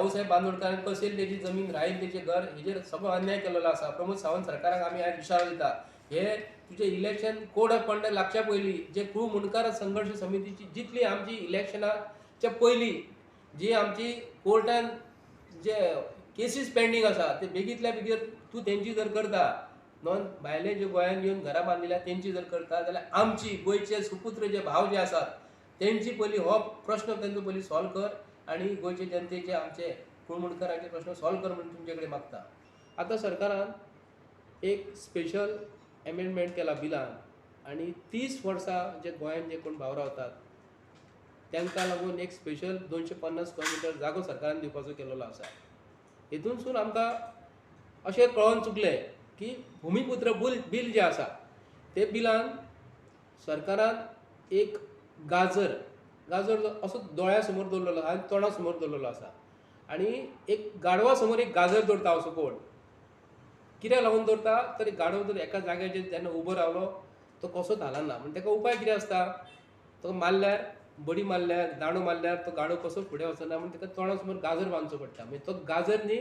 भाऊसाहेब बांदोडकरान कशेल तेजी जमीन राहील तेजे घर हेजेर सगळो अन्याय केलेलो आसा. प्रमोद सावंत सरकाराक आमी आयज इशारो दिता, हे तुझे इलेक्शन कोड ऑफ कंडक्ट लागच्या पयलीं जे कुळ मुणकार संघर्ष समितीची जितली आमची इलेक्शनाच्या पयलीं जी आमची कोर्टान जे केसीस पेंडींग आसा ते बेगीतल्या बेगीन तूं तेंची जर करता नॉन भायले जे गोंयांत येवन घरां बांदिल्या तेंची जर करता जाल्यार आमची गोंयचे सुपुत्र जे भाव जे आसात तेंची पयलीं हो प्रश्न तेंचो पयलीं सॉल्व कर आनी गोंयचे जनतेचे आमचे कुळमुणकारांचे प्रश्न सॉल्व कर म्हणून तुमचे कडेन मागता. आतां सरकारान एक स्पेशल एमेंडमेंट केला बिलान आनी 30 वर्सां जे गोंयांत जे कोण भाव रावतात तांकां लागून एक स्पेशल 250 किलोमिटर जागो सरकारान दिवपाचो केलेलो आसा. हेतूनसून आमकां अशें कळोवन चुकलें की भुमिपुत्र बील जें आसा ते बिलान सरकारान एक गाजर असो दोळ्या समोर दवरलेलो आसा आनी तोंडा समोर दवरलेलो आसा आनी एक गाडवा समोर एक गाजर दवरता असो कोण कित्याक लागून दवरता तर गाडव जर एका जाग्याचेर जेन्ना उबो रावलो तो कसोच हालना म्हणजे ताका उपाय कितें आसता तो मारल्यार बडी मारल्यार दांडो मारल्यार तो गाडो कसो फुडें वचना म्हणून ताका तोंडा समोर गाजर बांदचो पडटा. म्हणजे तो गाजर न्ही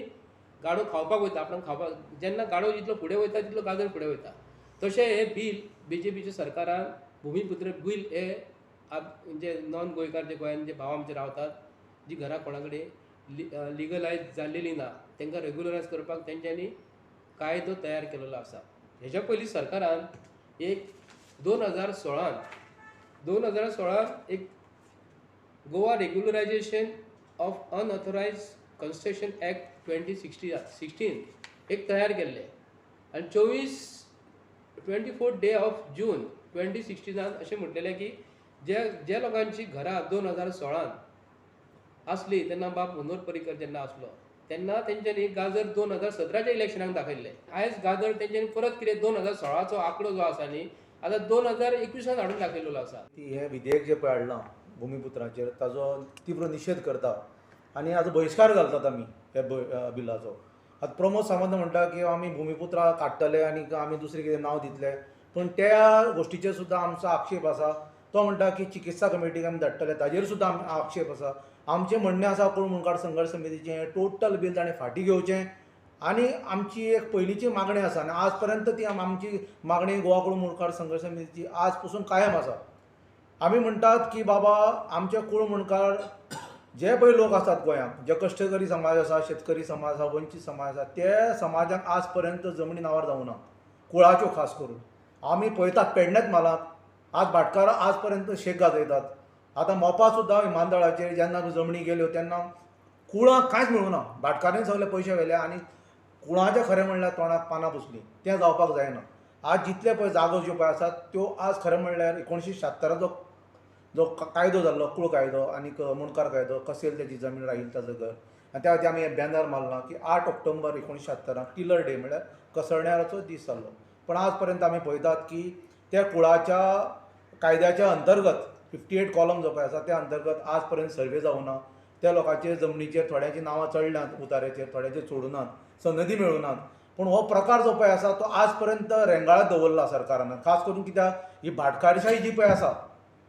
गाडो खावपाक वयता आपणाक खावपाक जेन्ना गाडो जितलो फुडें वयता तितलो गाजर फुडें वयता. तशें हे बील BJPच्या सरकारान भुमिपुत्र बील हे म्हणजे नॉन गोंयकार जे गोंयांत जे भाव आमचे रावतात जी घरां कोणा कडेन लिगलायज जाल्लेली ना तांकां रेग्युलरायज करपाक तेंच्यांनी कायदो तयार केलेलो आसा. हेच्या पयलीं सरकारान एक 2016 एक गोवा रेग्युलरायजेशन ऑफ अनऑथोरायज कन्स्ट्रक्शन एक्ट 2016 एक तयार केल्ले आनी 24 डे ऑफ जून 2016 अशें म्हटलेलें की जे लोकांची घरां 2016 आसली तेन्ना बाब मनोहर पर्रीकर जेन्ना आसलो तेन्ना तेंच्यांनी गाजर 2017च्या इलेक्शनाक दाखयल्ले. आयज गाजर तेंच्यांनी परत कितें 2016चो आंकडो जो आसा न्ही आतां 2021 हाडून दाखयलेलो आसा. हे विधेयक जे पळय हाडलां भुमिपुत्राचेर ताजो तीव्र निशेध करता आनी हाजो बहिष्कार घालतात आमी हे बिलाचो. आतां प्रमोद सावंत म्हणटा की आमी भुमिपुत्रा काडटले आनी आमी दुसरें कितें नांव दितले पूण त्या गोश्टीचेर सुद्दां आमचो आक्षेप आसा. तो म्हणटा की चिकित्सा कमिटीक आमी धाडटले ताजेर सुद्दां आक्षेप आसा. आमचें म्हणणें आसा कुळमुणकार संघर्श समितीचें टोटल बील ताणें फाटीं घेवचें आनी आमची एक पयलींची मागणी आसा आनी आज पर्यंत ती आमची मागणी गोवा कुळमुणकार संघर्ष समितीची आज पासून कायम आसा. आमी म्हणटात की बाबा आमचे कुळमुणकार जे पळय लोक आसात गोंयांत जे कश्टकरी समाज आसा शेतकरी समाज आसा वंचीत समाज आसा ते समाजाक आज पर्यंत जमनी नांवार जावना कुळाच्यो खास करून. आमी पळयतात पेडण्यात मालाक आज भाटकार आज पर्यंत शेक गाजयतात. आतां मोपा सुद्दां विमानतळाचेर जेन्ना जमनी गेल्यो तेन्ना कुळाक कांयच मेळूना भाटकारांनी सगळे पयशे व्हेले आनी कुळाचें खरें म्हणल्यार तोंडाक पानां पुसलीं तें जावपाक जायना. आज जितले पळय जागो ज्यो पळय आसात त्यो आज खरें म्हणल्यार 1976चो जो कायदो जाल्लो कुळ कायदो आनी मुणकार कायदो कसेल तेजी जमीन राहील ताजो घर आनी त्या खातीर आमी बॅनर मारला की 8 ऑक्टोबर 1976 टिलर डे म्हणल्यार कसरण्याचो दीस जाल्लो. पण आज पर्यंत आमी पळयतात की त्या कुळाच्या कायद्याच्या अंतर्गत 58 कॉलम जो पळय आसा त्या अंतर्गत आज पर्यंत सर्वे जावना. त्या लोकांचेर जमनीचेर थोड्यांची नांवां चडल्यात उतार्याचेर थोड्यांचे सोडूनात सनदी मेळूनात. पूण हो प्रकार जो पळय आसा तो आज पर्यंत रेंगाळत दवरला सरकारान. खास करून कित्याक ही भाटकारशाही जी पळय आसा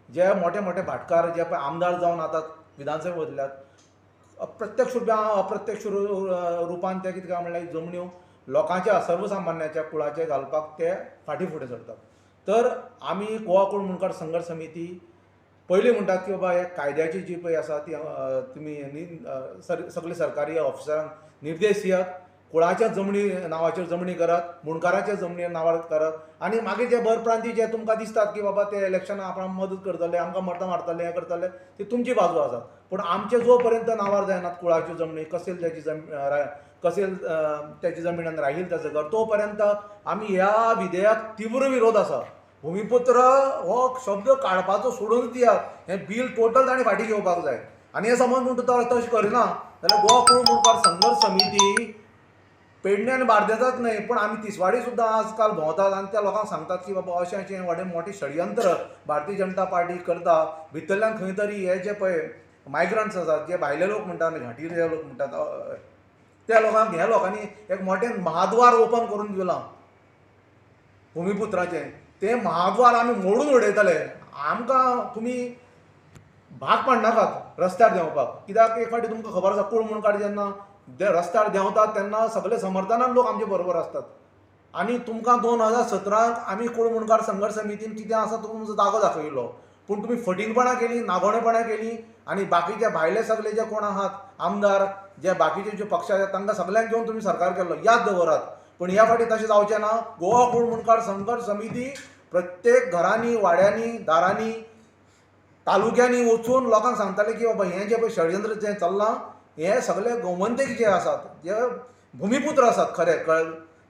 जे मोठे मोठे भाटकार जे पळय आमदार जावन आतां विधानसभेक वतल्यात प्रत्यक्ष अप्रत्यक्ष रुपान ते कितें काय म्हणल्यार जमन्यो लोकांच्या सर्वसामान्याच्या कुळाचे घालपाक ते फाटीं फुडें सरतात. तर आमी गोवा कुळमुणकार संघर्श समिती पयलीं म्हणटात की बाबा हे कायद्याची जी पळय आसा ती तुमी सगळे सरकारी ऑफिसरांक निर्देश दियात कुळाच्या जमनी नांवाचेर जमनी करात मुणकाराच्या जमनी नांवार करात आनी मागीर जे भरप्रांती जे तुमकां दिसतात की बाबा ते इलेक्शनाक आपणाक मदत करतले आमकां मतां मारतले हें करतले ती तुमची बाजू आसा. पूण आमचे जो पर्यंत नांवार जायनात कुळाच्यो जमनी कसेल त्याची जमीन राहील ताचो घर तो पर्यंत आमी ह्या विधेयक तीव्र विरोध आसा. भुमिपुत्र हो शब्द काडपाचो सोडून दियात हें बील टोटल ताणें फाटीं घेवपाक जाय. आनी हे समज म्हणटा तो तशें करिना जाल्यार गोवा कुळमुणकार संघर्श समिती पेडणे आनी बार्देजाक न्हय पूण आमी तिसवाडी सुद्दां आजकाल भोंवतात आनी त्या लोकांक सांगतात की बाबा अशें अशें व्हडें मोठें षडयंत्र भारतीय जनता पार्टी करता. भितरल्यान खंय तरी हे जे पळय मायग्रंट्स आसात जे भायले लोक म्हणटा आमी घांटीले लोक म्हणटात त्या लोकांक ह्या लोकांनी एक मोठें महाद्वार ओपन करून दिलां भुमिपुत्राचें. तें महाद्वार आमी मोडून उडयतले. आमकां तुमी भाग पडनाकात रस्त्यार देंवपाक, कित्याक एक फावटी तुमकां खबर आसा कूळ मुणकार जेन्ना ते रस्त्यार देंवतात तेन्ना सगळे समर्थनान लोक आमचे बरोबर असतात. आनी तुमकां 2017 आमी कूळ मुणकार संघर्श समितीन कितें आसा तो तुमचो जागो दाखयलो, पूण तुमी फटिंगपणां केली, नागोणेपणां केली आनी बाकीचे भायले सगळे जे कोण आहात आमदार, जे बाकीचे जे पक्ष आसात तांकां सगळ्यांक घेवन तुमी सरकार केल्लो, याद दवरात. पूण ह्या फावटी तशें जावचें ना. गोवा कूळ मुणकार संघर्श समिती प्रत्येक घरांनी, वाड्यांनी, दारांनी, तालुक्यांनी वचून लोकांक सांगताले की बाबा हें जे पळय षडयंत्र जें चल्लां हे सगळे गोमंतक जे आसात, जे भुमिपुत्र आसात खरे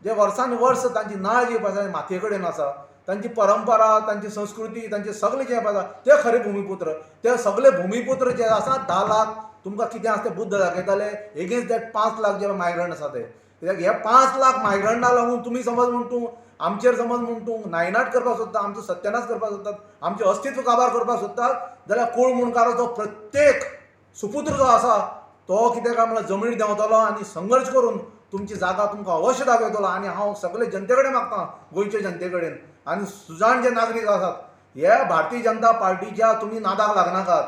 जे वर्सान वर्स तांची नाळ जी आसा मातये कडेन आसा, तांची परंपरा, तांची संस्कृती, तांचे सगळे जे आसा ते खरे भुमिपुत्र. ते सगळे भुमिपुत्र जे आसा 10 लाख तुमकां कितें आसा ते बुद्ध दाखयताले एगेन्स्ट दॅट 5 लाख जे मायग्रंट आसा ते. कित्याक हे 5 लाख मायग्रंटाक लागून तुमी समज म्हणटू आमचेर समज म्हणटू नायनाट करपाक सोदतात, आमचो सत्यानाश करपाक सोदतात, आमचें अस्तित्व काबार करपाक सोदतात, जाल्यार कूळ मुणकाराचो प्रत्येक सुपुत्र जो आसा तो कितें काय म्हणल्यार जमनीर देंवतलो आनी संघर्श करून तुमची जागा तुमकां अवश्य दाखयतलो. आनी हांव सगळे जनते कडेन मागतां, गोंयचे जनते कडेन आनी सुजाण जे नागरीक आसात, हे भारतीय जनता पार्टीच्या तुमी नादाक लागनाकात.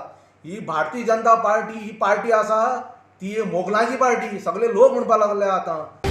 ही भारतीय जनता पार्टी ही पार्टी आसा ती मोगलांची पार्टी, सगळे लोक म्हणपाक लागले आतां.